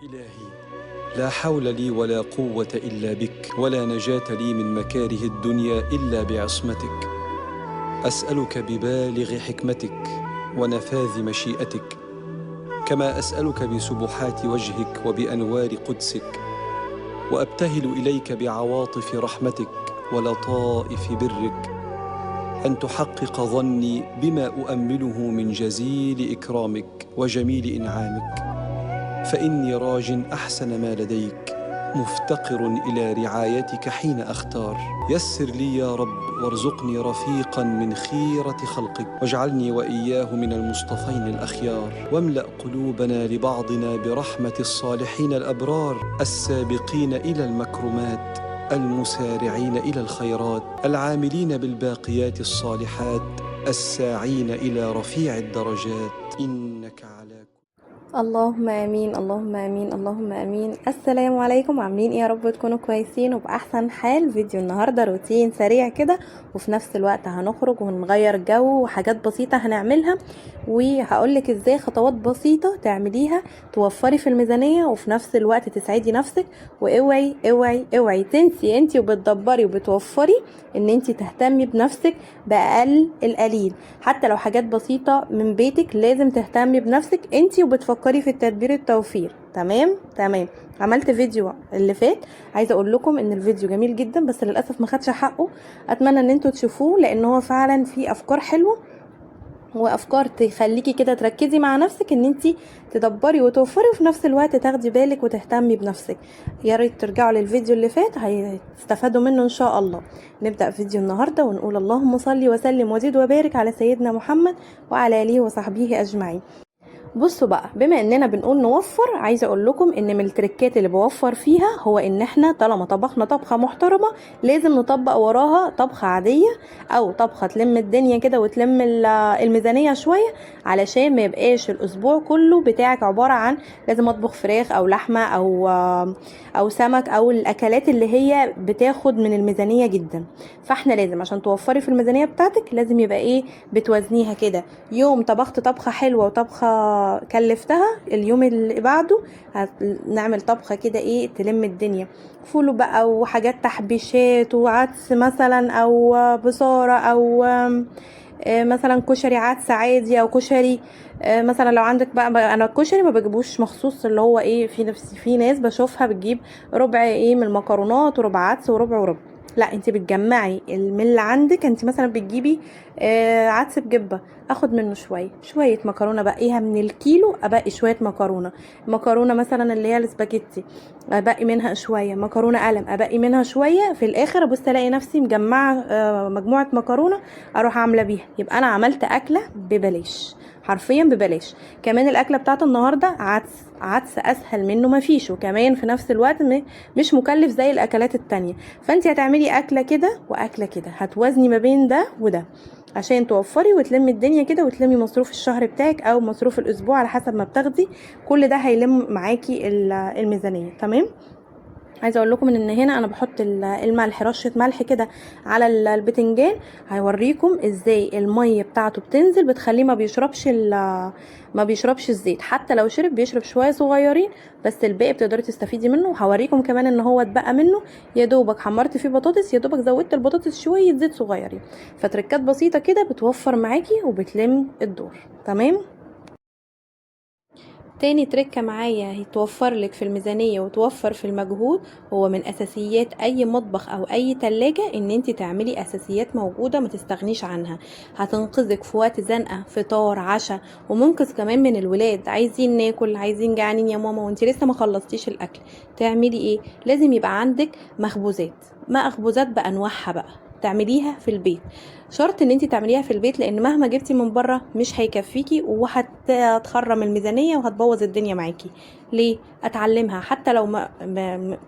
إلهي، لا حول لي ولا قوة إلا بك، ولا نجاة لي من مكاره الدنيا إلا بعصمتك. أسألك ببالغ حكمتك ونفاذ مشيئتك، كما أسألك بسبحات وجهك وبأنوار قدسك، وأبتهل إليك بعواطف رحمتك ولطائف برك أن تحقق ظني بما أؤمله من جزيل إكرامك وجميل إنعامك، فإني راج أحسن ما لديك، مفتقر إلى رعايتك حين أختار. يسر لي يا رب وارزقني رفيقا من خيرة خلقك، واجعلني وإياه من المصطفين الأخيار، واملأ قلوبنا لبعضنا برحمة الصالحين الأبرار السابقين إلى المكرمات، المسارعين إلى الخيرات، العاملين بالباقيات الصالحات، الساعين إلى رفيع الدرجات، إنك على اللهم امين، اللهم امين، اللهم امين. السلام عليكم، عاملين ايه؟ يا رب تكونوا كويسين وباحسن حال. فيديو النهارده روتين سريع كده، وفي نفس الوقت هنخرج ونغير جو وحاجات بسيطه هنعملها، وهقولك ازاي خطوات بسيطه تعمليها توفري في الميزانيه وفي نفس الوقت تسعدي نفسك. واوعي اوعي اوعي تنسي انتي وبتدبري وبتوفري ان انتي تهتمي بنفسك باقل القليل، حتى لو حاجات بسيطه من بيتك لازم تهتمي بنفسك انتي وبتفكري في التدبير التوفير. تمام. عملت فيديو اللي فات، عايزه اقول لكم ان الفيديو جميل جدا بس للاسف ما خدش حقه. اتمنى ان انتوا تشوفوه لان هو فعلا فيه افكار حلوه وافكار تخليكي كده تركزي مع نفسك ان انتي تدبري وتوفري وفي نفس الوقت تاخدي بالك وتهتمي بنفسك. يا ريت ترجعوا للفيديو اللي فات، هتستفادوا منه ان شاء الله. نبدا فيديو النهارده ونقول اللهم صل وسلم وزد وبارك على سيدنا محمد وعلى اله وصحبه اجمعين. بصوا بقى، بما اننا بنقول نوفر، عايزه اقول لكم ان من التركات اللي بوفر فيها هو ان احنا طالما طبخنا طبخه محترمه لازم نطبق وراها طبخه عاديه او طبخه تلم الدنيا كده وتلم الميزانيه شويه، علشان ما يبقاش الاسبوع كله بتاعك عباره عن لازم اطبخ فراخ او لحمه او سمك او الاكلات اللي هي بتاخد من الميزانيه جدا. فاحنا لازم عشان توفري في الميزانيه بتاعتك لازم يبقى ايه، بتوازنيها كده. يوم طبخت طبخه حلوه وطبخه كلفتها، اليوم اللي بعده هنعمل طبخة كده ايه تلم الدنيا، فول بقى وحاجات تحبيشات وعدس مثلا او بصارة او مثلا كشري عدس عادي او كشري مثلا. لو عندك بقى انا الكشري ما بجيبوش مخصوص، اللي هو ايه في ناس بشوفها بتجيب ربع ايه من المكرونات وربع عدس وربع وربع. لا، انت بتجمعي من اللي عندك. انت مثلا بتجيبي عدس بجبه، اخد منه شويه مكرونه، بقيها من الكيلو ابقي شويه مكرونه مثلا اللي هي الاسباجيتي، ابقي منها شويه مكرونه قلم، ابقي منها شويه في الاخر ابص الاقي نفسي مجمعه مجموعه مكرونه اروح عامله بيها، يبقى انا عملت اكله ببلاش، حرفيا ببلاش. كمان الاكله بتاعت النهارده عدس اسهل منه مفيش، وكمان في نفس الوقت مش مكلف زي الاكلات التانية. فانت هتعملي اكله كده واكله كده، هتوازني ما بين ده وده عشان توفري وتلمي الدنيا كده وتلمي مصروف الشهر بتاعك او مصروف الاسبوع على حسب ما بتاخدي. كل ده هيلم معاكي الميزانيه. تمام. عايزه اقول لكم ان هنا انا بحط الملح، رشه ملح كده على البتنجان. هيوريكم ازاي الميه بتاعته بتنزل بتخليه ما بيشربش الزيت، حتى لو بيشرب شويه صغيرين بس الباقي بتقدري تستفيدي منه. وهوريكم كمان ان هو اتبقى منه يا دوبك حمرت فيه بطاطس، يا دوبك زودت البطاطس شويه زيت صغيرين. فتركات بسيطه كده بتوفر معاكي وبتلم الدور. تمام. تاني تركة معايا هتوفر لك في الميزانية وتوفر في المجهود، هو من اساسيات اي مطبخ او اي تلاجة ان انت تعملي اساسيات موجودة ما تستغنيش عنها. هتنقذك في وقت زنقة، فطار عشاء، ومنقذ كمان من الولاد عايزين ناكل، عايزين جعانين يا ماما وانت لسه ما خلصتيش الاكل. تعملي ايه؟ لازم يبقى عندك مخبوزات بانواعها بقى تعمليها في البيت. شرط ان انت تعمليها في البيت لان مهما جبتي من بره مش هيكفيكي وهتخرم الميزانيه وهتبوظ الدنيا معاكي. ليه؟ اتعلمها حتى لو ما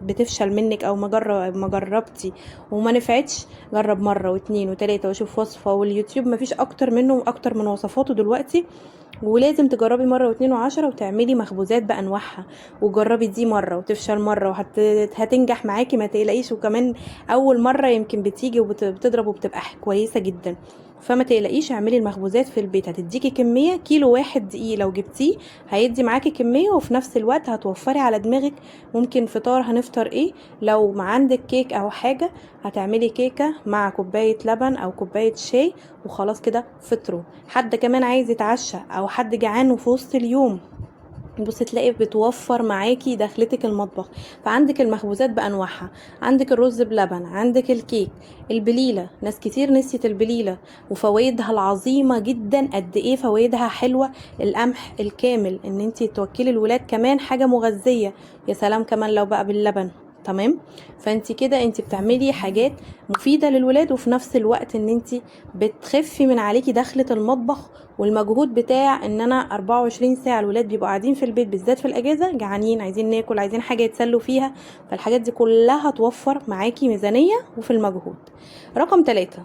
بتفشل منك او ما جربتي وما نفعتش، جرب مره واتنين وتلاته وشوف وصفه، واليوتيوب مفيش اكتر منه واكتر من وصفاته دلوقتي. ولازم تجربي مرة واتنين وعشرة وتعملي مخبوزات بأنواعها، وجربي دي مرة وتفشل مرة وهتنجح معاكي ما تقلقيش. وكمان أول مرة يمكن بتيجي وبتضرب وبتبقى كويسة جدا. فما تقلقيش، اعملي المخبوزات في البيت، هتديكي كمية. كيلو واحد دقيق لو جبتيه هيدي معاكي كمية، وفي نفس الوقت هتوفري على دماغك. ممكن فطار هنفطر ايه؟ لو ما عندك كيك او حاجة، هتعملي كيكة مع كوباية لبن او كوباية شاي وخلاص كده فطروا. حد كمان عايز يتعشى او حد جعان وفي وسط اليوم، بص تلاقي بتوفر معاكي دخلتك المطبخ. فعندك المخبوزات بانواعها، عندك الرز بلبن، عندك الكيك، البليله. ناس كتير نسيت البليله وفوائدها العظيمه جدا، قد ايه فوائدها حلوه. القمح الكامل، ان انتي توكلي الولاد كمان حاجه مغذيه. يا سلام كمان لو بقى باللبن. تمام. فانت كده انت بتعملي حاجات مفيده للولاد، وفي نفس الوقت ان انت بتخفي من عليكي دخله المطبخ والمجهود بتاع ان انا 24 ساعه الولاد بيبقوا قاعدين في البيت، بالذات في الاجازه جعانين عايزين ناكل عايزين حاجه يتسلوا فيها. فالحاجات دي كلها توفر معاكي ميزانيه وفي المجهود. رقم 3،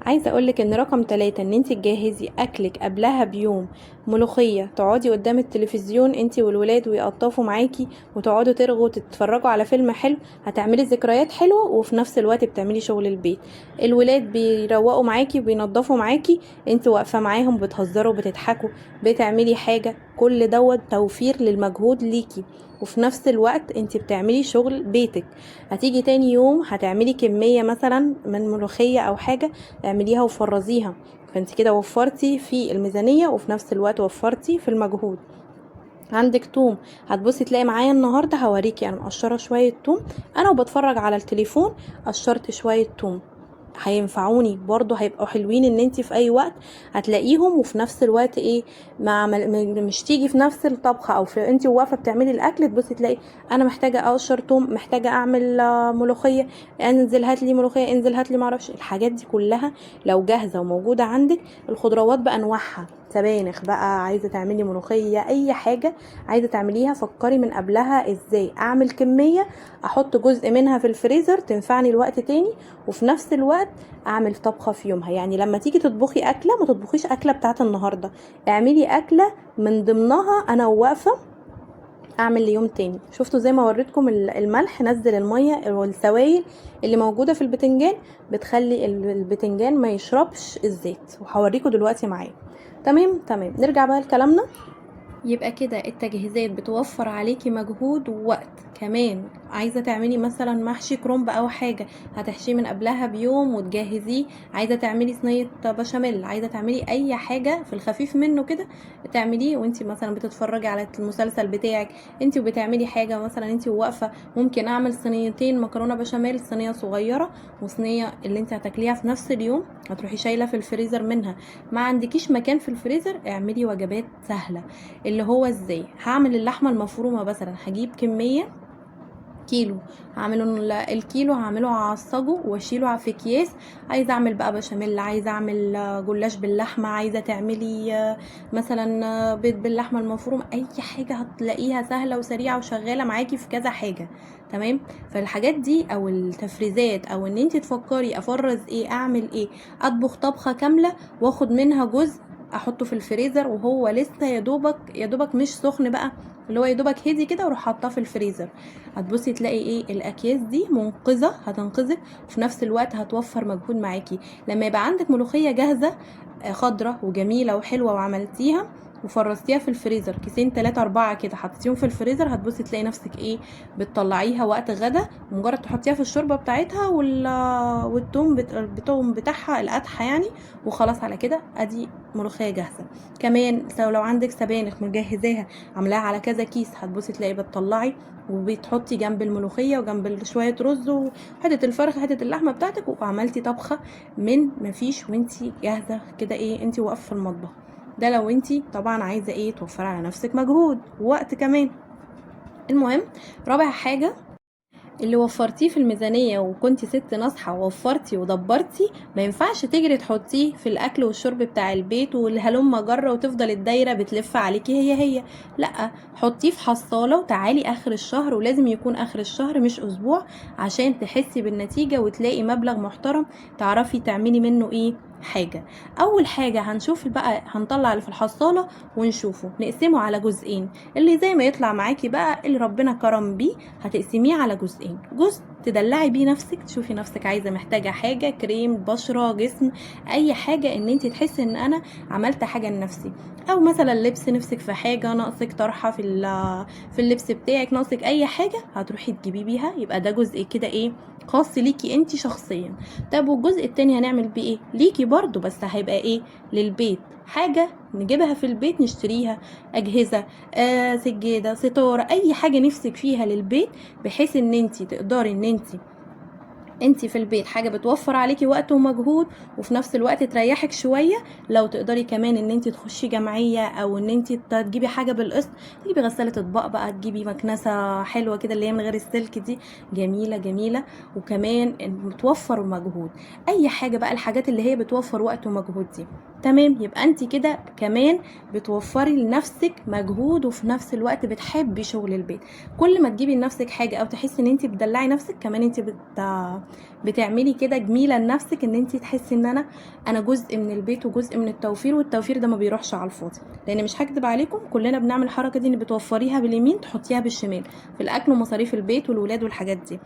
عايزه اقولك ان رقم 3 ان انت تجهزي اكلك قبلها بيوم. ملوخيه، تقعدي قدام التلفزيون انت والولاد ويقطفوا معاكي وتقعدوا ترغوا تتفرجوا على فيلم حلو، هتعملي ذكريات حلوه وفي نفس الوقت بتعملي شغل البيت. الولاد بيروقوا معاكي وبينضفوا معاكي، انت واقفه معاهم بتهزروا بتضحكوا بتعملي حاجه. كل دوت توفير للمجهود ليكي، وفي نفس الوقت انت بتعملي شغل بيتك. هتيجي تاني يوم هتعملي كمية مثلا من ملوخية او حاجة، اعمليها وفرزيها. فانت كده وفرتي في الميزانية وفي نفس الوقت وفرتي في المجهود. عندك توم، هتبصي تلاقي معايا النهارده هوريكي انا مقشره شويه توم، انا وبتفرج على التليفون قشرت شويه توم، هينفعوني برضو، هيبقوا حلوين ان انت في اي وقت هتلاقيهم. وفي نفس الوقت ايه، مش تيجي في نفس الطبخه او في انت واقفه بتعملي الاكل تبصي تلاقي انا محتاجه اقشر توم، محتاجه اعمل ملوخيه، انزل هات لي ملوخيه، انزل هات لي معرفش. الحاجات دي كلها لو جاهزه وموجوده عندك، الخضروات بانواعها، سبانخ بقى، عايزه تعملي ملوخيه، اي حاجه عايزه تعمليها فكري من قبلها ازاي اعمل كميه، احط جزء منها في الفريزر تنفعني الوقت تاني، وفي نفس الوقت اعمل طبخه في يومها. يعني لما تيجي تطبخي اكله ما تطبخيش اكله بتاعت النهارده، اعملي اكله من ضمنها انا واقفه اعمل ليوم تاني. شفتوا زي ما وريتكم الملح نزل الميه والسوائل اللي موجوده في البتنجان، بتخلي البتنجان ما يشربش الزيت، وهوريكم دلوقتي معايا. تمام. نرجع بقى لكلامنا. يبقى كده التجهيزات بتوفر عليكي مجهود ووقت. كمان عايزه تعملي مثلا محشي كرنب او حاجه، هتحشيه من قبلها بيوم وتجهزيه. عايزه تعملي صينيه بشاميل، عايزه تعملي اي حاجه في الخفيف منه كده تعمليه وانت مثلا بتتفرجي على المسلسل بتاعك، انت وبتعملي حاجه مثلا انت واقفه. ممكن اعمل صينيتين مكرونه بشاميل، صينيه صغيره وصينيه اللي انت هتاكليها في نفس اليوم، هتروحي شايله في الفريزر منها. ما عندكيش مكان في الفريزر، اعملي وجبات سهله. اللي هو ازاي هعمل اللحمه المفرومه مثلا، هجيب كميه كيلو، هعمله الكيلو هعمله هعصجه واشيله في اكياس. عايزه اعمل بقى بشاميل، عايزه اعمل جلاش باللحمه، عايزه تعملي مثلا بيض باللحمه المفرومه، اي حاجه هتلاقيها سهله وسريعه وشغاله معاكي في كذا حاجه. تمام. فالحاجات دي او التفريزات او ان انت تفكري افرز ايه اعمل ايه، اطبخ طبخه كامله واخد منها جزء احطه في الفريزر وهو لسه يا دوبك مش سخن بقى، اللي هو يا دوبك هدي كده واروح حاطاه في الفريزر. هتبصي تلاقي ايه الاكياس دي منقذه، هتنقذك وفي نفس الوقت هتوفر مجهود معاكي. لما يبقى عندك ملوخيه جاهزه خضره وجميله وحلوه وعملتيها وفرستيها في الفريزر، كيسين 3 4 كده حطيتيهم في الفريزر، هتبصي تلاقي نفسك ايه بتطلعيها وقت غدا، مجرد تحطيها في الشوربه بتاعتها والثوم بتاعها القدحه يعني، وخلاص على كده ادي ملوخيه جاهزه. كمان لو عندك سبانخ مجهزاها عاملاها على كذا كيس، هتبصي تلاقي بتطلعي وبتحطي جنب الملوخيه وجنب شويه رز وحته الفرخ حته اللحمه بتاعتك، وعملتي طبخه من مفيش وانتي جاهزه كده ايه انتي واقفه في المطبخ. ده لو انتي طبعا عايزه ايه توفري على نفسك مجهود ووقت كمان. المهم رابع حاجه اللي وفرتيه في الميزانية وكنتي ست ناصحة ووفرتي ودبرتي، ما ينفعش تجري تحطيه في الاكل والشرب بتاع البيت والهلم جرة وتفضل الدايرة بتلف عليكي هي. لا، حطيه في حصالة وتعالي اخر الشهر، ولازم يكون اخر الشهر مش اسبوع عشان تحسي بالنتيجة وتلاقي مبلغ محترم تعرفي تعملي منه ايه حاجة. اول حاجة هنشوف بقى، هنطلع اللي في الحصالة ونشوفه، نقسمه على جزئين، اللي زي ما يطلع معاكي بقى اللي ربنا كرم بيه هتقسميه على جزئين. جزء تدلعي بيه نفسك، تشوفي نفسك عايزة محتاجة حاجة، كريم، بشرة، جسم، اي حاجة ان انت تحسي ان انا عملت حاجة لنفسي. او مثلا لبس، نفسك في حاجة، ناقصك طرحة في اللبس بتاعك، ناقصك اي حاجة هتروحي تجيبي بيها، يبقى ده جزء كده ايه خاص ليكي انت شخصيا. طب والجزء التاني هنعمل بيه ايه؟ ليكي برضو بس هيبقى ايه؟ للبيت، حاجة نجيبها في البيت نشتريها، اجهزة، سجادة، ستارة، اي حاجة نفسك فيها للبيت، بحيث ان انت تقدري ان انت في البيت حاجه بتوفر عليكي وقت ومجهود، وفي نفس الوقت تريحك شويه. لو تقدري كمان ان انت تخشي جمعيه، او ان انت تجيبي حاجه بالقسط، تجيبي غساله اطباق بقى، تجيبي مكنسه حلوه كده اللي هي من غير السلك دي، جميله جميله، وكمان بتوفر مجهود. اي حاجه بقى، الحاجات اللي هي بتوفر وقت ومجهود دي، تمام. يبقى انت كده كمان بتوفري لنفسك مجهود، وفي نفس الوقت بتحبي شغل البيت. كل ما تجيبي لنفسك حاجه او تحسي ان انت بتدلعي نفسك، كمان انت بتعملي كده جميله لنفسك، ان انت تحسي ان انا جزء من البيت وجزء من التوفير، والتوفير ده ما بيروحش على الفاضي. لان مش هكدب عليكم، كلنا بنعمل الحركه دي، ان بتوفريها باليمين تحطيها بالشمال في الاكل ومصاريف البيت والولاد والحاجات دي.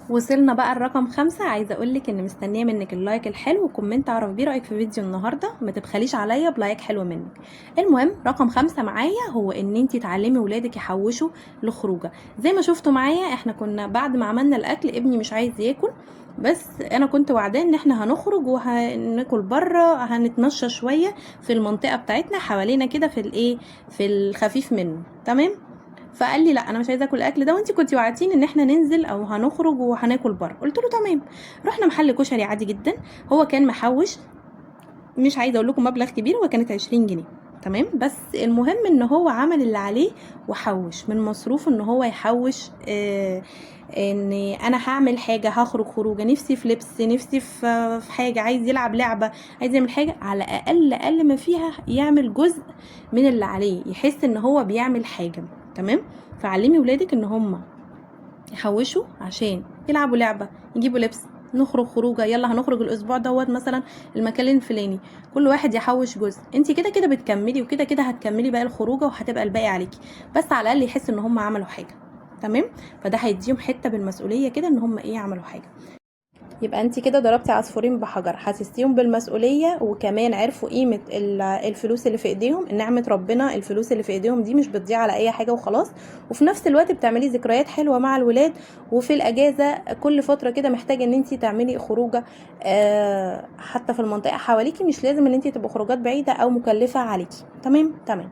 وصلنا بقى الرقم 5. عايزه اقولك ان مستنيه منك اللايك الحلو وكومنت اعرف بيه رايك في فيديو النهارده، ما تبخليش عليا بلايك حلو منك. المهم رقم 5 معايا هو ان انت تعلمي ولادك يحوشوا لخروجه. زي ما شفتوا معايا، احنا كنا بعد ما عملنا الاكل ابني مش عايز ياكل، بس انا كنت وعداه ان احنا هنخرج وهناكل بره، هنتمشى شويه في المنطقه بتاعتنا حوالينا كده في الايه، في الخفيف منه، تمام. فقال لي لا انا مش عايزه اكل الاكل ده، وانت كنتي وعدتيني ان احنا ننزل او هنخرج وهناكل بره. قلت له تمام. رحنا محل كشري عادي جدا، هو كان محوش، مش عايزه اقول لكم مبلغ كبير، وكانت 20 جنيه، تمام. بس المهم ان هو عمل اللي عليه وحوش من مصروف، ان هو يحوش ان انا هعمل حاجه، هخرج خروجه، نفسي في لبس، نفسي في حاجه، عايز يلعب لعبه، عايز يعمل حاجه، على اقل ما فيها يعمل جزء من اللي عليه، يحس ان هو بيعمل حاجه، تمام. فعلمي ولادك ان هم يحوشوا عشان يلعبوا لعبه، يجيبوا لبس، نخرج خروجه، يلا هنخرج الاسبوع دوت مثلا المكان الفلاني، كل واحد يحوش جزء. انت كده كده بتكملي، وكده كده هتكملي باقي الخروجه، وهتبقى الباقي عليكي، بس على الاقل يحس ان هم عملوا حاجه، تمام. فده هيديهم حته بالمسؤوليه كده، ان هم ايه، عملوا حاجه. يبقى انت كده ضربتي عصفورين بحجر، حسستيهم بالمسؤوليه، وكمان عرفوا قيمه الفلوس اللي في ايديهم، نعمه ربنا، الفلوس اللي في ايديهم دي مش بتضيع على اي حاجه وخلاص. وفي نفس الوقت بتعملي ذكريات حلوه مع الولاد. وفي الاجازه كل فتره كده محتاجه ان انت تعملي خروجه، حتى في المنطقه حواليكي، مش لازم ان انت تبقى خروجات بعيده او مكلفه عليكي، تمام تمام.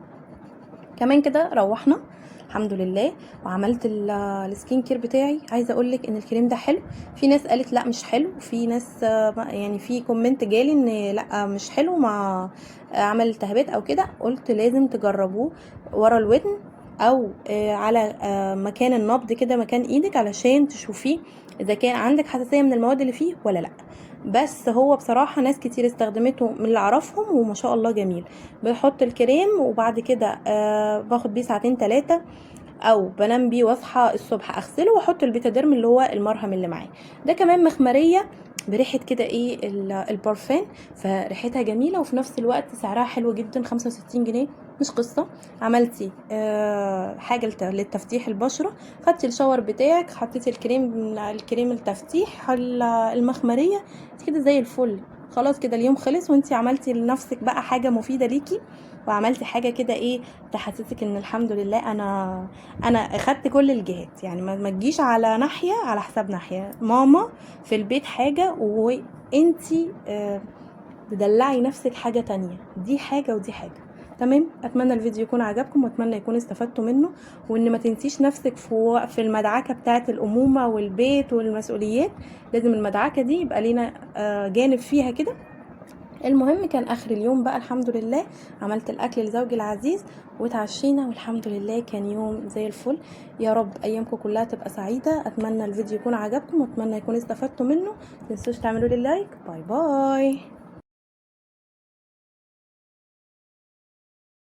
كمان كده روحنا الحمد لله، وعملت السكين كير بتاعي. عايزه اقول لك ان الكريم ده حلو، في ناس قالت لا مش حلو، في ناس يعني في كومنت جالي ان لا مش حلو، مع عمل التهابات او كده. قلت لازم تجربوه ورا الودن، او على مكان النبض كده، مكان ايدك، علشان تشوفيه اذا كان عندك حساسيه من المواد اللي فيه ولا لا. بس هو بصراحه ناس كتير استخدمته من اللي اعرفهم، وما شاء الله جميل. بحط الكريم وبعد كده باخد بيه ساعتين 3، او بنام بيه واصحى الصبح اغسله واحط البيتاديرم اللي هو المرهم اللي معاه. ده كمان مخمريه بريحه كده ايه البارفان، فريحتها جميله، وفي نفس الوقت سعرها حلو جدا، 65 جنيه، مش قصه. عملتي حاجه للتفتيح البشره، خدتي الشاور بتاعك، حطيتي الكريم التفتيح، المخمريه كده زي الفل. خلاص كده اليوم خلص، وانتي عملتي لنفسك بقى حاجه مفيده ليكي، وعملتي حاجه كده ايه تحسسك ان الحمد لله انا اخدت كل الجهات. يعني ما تجيش على ناحيه على حساب ناحيه، ماما في البيت حاجه، وانتي تدلعي نفسك حاجه تانية، دي حاجه ودي حاجه، تمام. اتمنى الفيديو يكون عجبكم، واتمنى يكون استفدتوا منه، وان ما تنسيش نفسك في المدعكه بتاعه الامومه والبيت والمسؤوليات. لازم المدعكه دي يبقى لينا جانب فيها كده. المهم كان اخر اليوم بقى الحمد لله عملت الاكل لزوجي العزيز وتعشينا، والحمد لله كان يوم زي الفل. يا رب ايامكم كلها تبقى سعيده. اتمنى الفيديو يكون عجبكم، واتمنى يكون استفدتوا منه. متنسوش تعملوا لي لايك. باي باي.